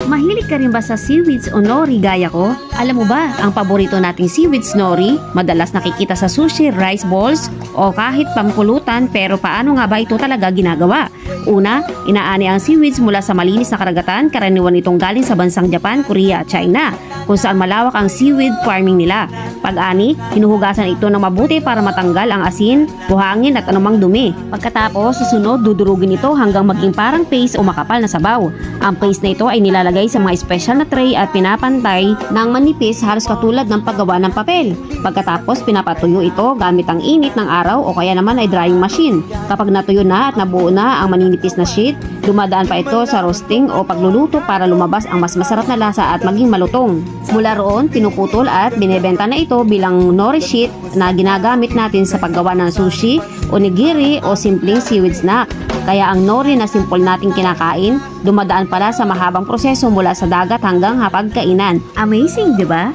Mahilig ka rin ba sa seaweeds o nori gaya ko? Alam mo ba, ang paborito nating seaweeds nori, madalas nakikita sa sushi, rice balls, o kahit pampulutan, pero paano nga ba ito talaga ginagawa? Una, inaani ang seaweeds mula sa malinis na karagatan, karaniwan itong galing sa bansang Japan, Korea at China, kung saan malawak ang seaweed farming nila. Pag-ani, hinuhugasan ito ng mabuti para matanggal ang asin, buhangin at anumang dumi. Pagkatapos, susunod, dudurugin ito hanggang maging parang paste o makapal na sabaw. Ang paste na ito ay nilalagay sa mga special na tray at pinapantay ng manipis halos katulad ng paggawa ng papel. Pagkatapos, pinapatuyo ito gamit ang init ng araw o kaya naman ay drying machine. Kapag natuyo na at nabuo na ang maninipis na sheet, dumadaan pa ito sa roasting o pagluluto para lumabas ang mas masarap na lasa at maging malutong. Mula roon, pinuputol at binebenta na ito bilang nori sheet na ginagamit natin sa paggawa ng sushi, onigiri o simpleng seaweed snack. Kaya ang nori na simple nating kinakain, dumadaan pala sa mahabang proseso mula sa dagat hanggang hapagkainan. Amazing, di ba?